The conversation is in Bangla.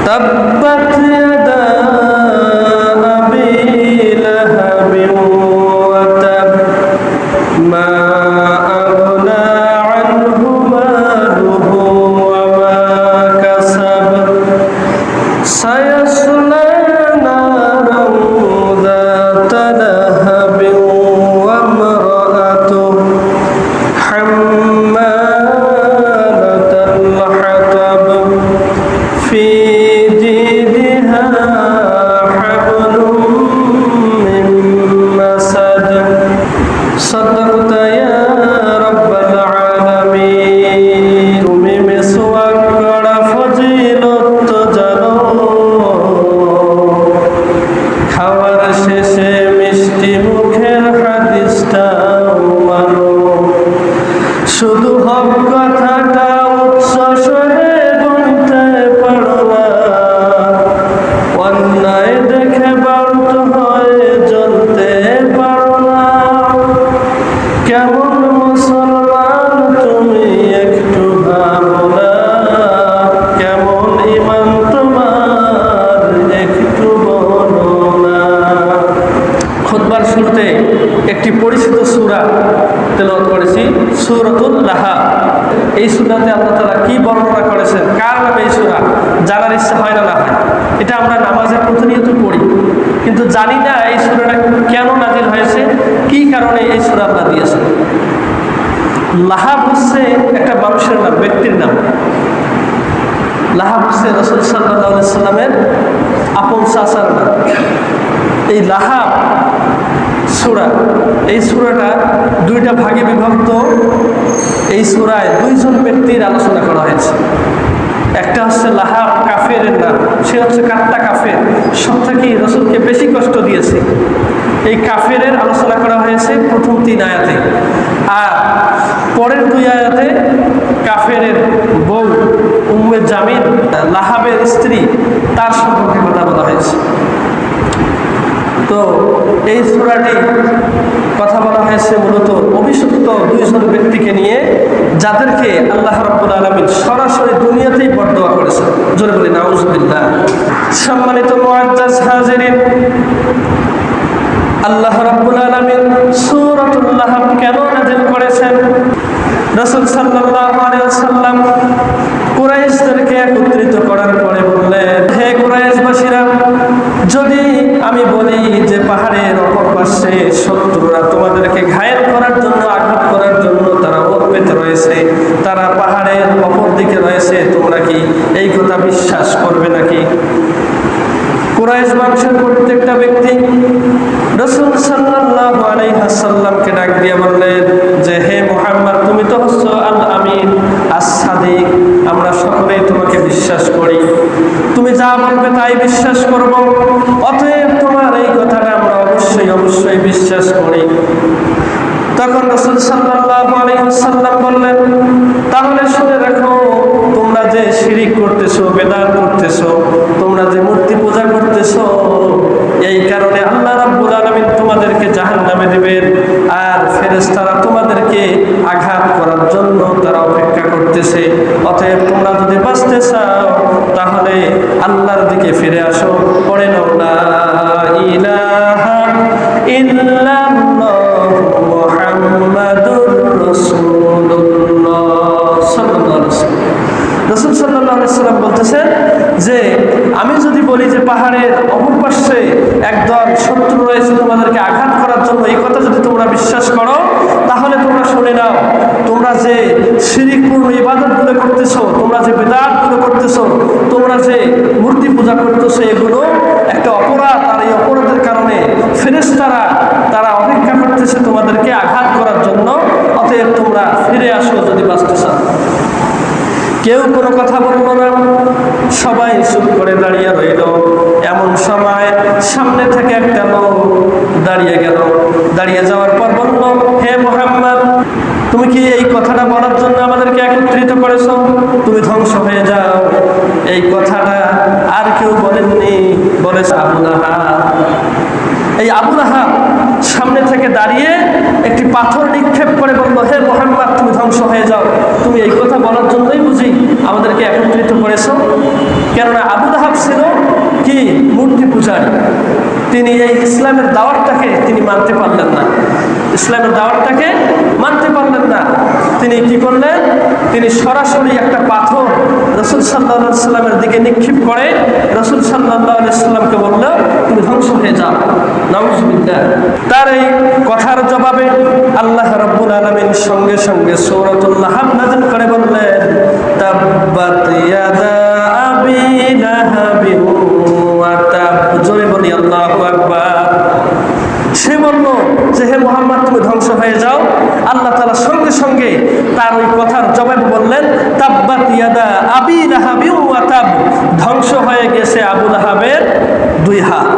تبت يدا أبي لهب وتب ما أغنى عنه ماله وما كسب سيصلى نارا ذات لهب وامرأته حمالة الحطب في جيدها حبل من مسد صدقت يا رب العالمين তুমি মিসওয়াক করা ফজিলত জানো খাওয়ার শেষে মিষ্টি মুখের হাদিসটা মানো শুধু হক কথাটা উচ্চ স্বরে বলতে পারো না অন্যায় দেখে বাধ্য হয়ে জ্বলতে পারো না কেমন মুসলমান তুমি একটু ভাবো না কেমন ঈমান তোমার একটু বলো না। খুতবার শুরুতে একটি পরিচিত সূরা তেলাওয়াত করেছি, সূরাতুল লাহা। এই সূরাতে আল্লাহ তাআলা কি বর্ণনা করেছেন, কার নামে এই সূরা জানার ইচ্ছা হয় না হয়। এটা আমরা নামাজে প্রতিনিয়ত পড়ি, কিন্তু জানি না এই সূরাটা কেন নাজিল হয়েছে, কি কারণে এই সূরা আল্লাহ দিয়েছেন। লাহাব হচ্ছে একটা মানুষের নাম, ব্যক্তির নাম। লাহাব হচ্ছে রাসূল সাল্লাল্লাহু আলাইহি সাল্লামের আপন চাচার নাম। এই লাহাব সূরা, এই সূরাটা দুইটা ভাগে বিভক্ত। এই সূরায় দুইজন ব্যক্তির আলোচনা করা হয়েছে। একটা হচ্ছে লাহাব কাফেরের নাম, সে হচ্ছে কাট্টা কাফের, সব থেকে রাসূলকে বেশি কষ্ট দিয়েছে। এই কাফেরের আলোচনা করা হয়েছে প্রথম 3 আয়াতে, আর পরের 2 আয়াতে কাফেরের বউ উম্মে জামিল, লাহাবের স্ত্রী, তার সম্পর্কে কথা বলা হয়েছে। তো এই সূরাটি কথা বলা হয়েছে মূলত অভিশপ্ত দুইজন ব্যক্তিকে নিয়ে, যাদেরকে আল্লাহ রাব্বুল আলামিন সরাসরি দুনিয়াতেই বরদোয়া করেছেন। জোরে বলি নাউজুবিল্লাহ। সম্মানিত মুআজ্জাজ হাজিরিন, আল্লাহ রাব্বুল আলামিন সূরাতুল লাহাব কেন নাযিল করেছেন? রাসূল সাল্লাল্লাহু আলাইহি ওয়াসাল্লাম কুরাইশদেরকে একত্রিত করার পরে বললেন, হে কুরাইশবাসীরা, যদি আমি বলি যে পাহাড়ের অপর পাশে শত্রুরা তোমাদেরকে ঘায়েল করার জন্য, আঘাত করার জন্য তারা ওত পেতে রয়েছে, তারা পাহাড়ের অপর দিকে রয়েছে, তোমরা কি এই কথা বিশ্বাস করবে নাকি? কুরাইশ বংশের প্রত্যেকটা ব্যক্তি রাসূল সাল্লাল্লাহু আলাইহি ওয়াসাল্লামকে ডাক দিয়ে বললেন যে, হে মুহাম্মদ, তুমি তো হচ্ছ আল আমিন, আস-সাদিক, আমরা সকলেই তোমাকে বিশ্বাস করি, তুমি যা বলবে তাই বিশ্বাস করব, অতএব তোমার এই কথাটা আমরা অবশ্যই বিশ্বাস করি। তখন রাসূল সাল্লাল্লাহু আলাইহি ওয়াসাল্লাম বললেন, তাহলে শুনে রাখো, তোমরা যে শিরিক করতেছো, বেদাত করতেছো, তোমরা যে মূর্তি পূজা করতেছো, এই কারণে আল্লাহ রাব্বুল আলামিন তোমাদেরকে জাহান্নামে দিবেন, আর ফেরেশতারা তোমাদেরকে আঘাত করার জন্য তারা অপেক্ষা করতেছে। অতএব তোমরা যদি বাঁচতে চাও তাহলে আল্লাহর দিকে ফিরে আসো। পড়ে নাও লা ইলাহা ইল্লাল্লাহু মুহাম্মাদুর রাসূলুল্লাহ সাল্লাল্লাহু আলাইহি ওয়াসাল্লাম। রাসূল সাল্লাল্লাহু আলাইহি ওয়াসাল্লাম বলতেছেন যে, আমি যদি বলি যে পাহাড়ের অপর পাশে একদল শত্রু রয়েছে তোমাদেরকে আঘাত করার জন্য, এই কথা যদি তোমরা বিশ্বাস করো, তাহলে তোমরা শুনে নাও, তোমরা যে শিরকপূর্ণ ইবাদতগুলো করতেছো, তোমরা যে বিদআতগুলো করতেছো, তোমরা যে মূর্তি পূজা করতেছো, এগুলো একটা অপরাধ, আর এই অপরাধের কারণে ফেরেশতারা তারা অপেক্ষা করতেছে তোমাদেরকে আঘাত করার জন্য। অতএব তোমরা ফিরে আসো যদি বাঁচতে চাও। কেউ কোনো কথা বলল না, সবাই চুপ করে দাঁড়িয়ে রইল। এমন সময় সামনে থেকে একটা লোক দাঁড়িয়ে গেল। দাঁড়িয়ে যাওয়ার পর বলল, হে মুহাম্মদ, তুমি কি এই কথাটা বলার জন্য আমাদেরকে একত্রিত করেছো? তুমি ধ্বংস হয়ে যাও। এই কথাটা আর কেউ বলেননি, বলেছে আবু লাহাব। এই আবু লাহাব সামনে থেকে দাঁড়িয়ে একটি পাথর নিক্ষেপ করে বলল, হে মুহাম্মদ, তুমি ধ্বংস হয়ে যাও। তুমি এই কথা বলার জন্যই বুঝি আমাদেরকে একত্রিত করেছো? কেননা আবু লাহাব তিনি এই ইসলামের দাওয়াতটাকে তিনি মানতে পারলেন না, ইসলামের দাওয়াতটাকে মানতে পারলেন না। তিনি কি করলেন? তিনি সরাসরি একটা পাথর রাসূল সাল্লাল্লাহু আলাইহি সাল্লামের দিকে নিক্ষেপ করে রাসূল সাল্লাল্লাহু আলাইহি সাল্লামকে বলল, তুমি ধ্বংস হয়ে যাও। নাউযুবিল্লাহ। তার এই কথার জবাবে আল্লাহ রাব্বুল আলামিন সঙ্গে সঙ্গে সূরাতুল লাহাব নাযিল করে বললেন, তাব্বাত ইয়াদা আবি লাহাবিন ওয়া তাব। জোরে বলি আল্লাহু আকবার। সে বলল যে, হে মুহাম্মদ, তুমি ধ্বংস হয়ে যাও। আল্লাহ তাআলা সঙ্গে সঙ্গে তার ওই কথার জবাবে বললেন, তাব্বাত ইয়াদা আবি লাহাবিন ওয়া তাব। ধ্বংস হয়ে গেছে আবু লাহাবের দুই হাত।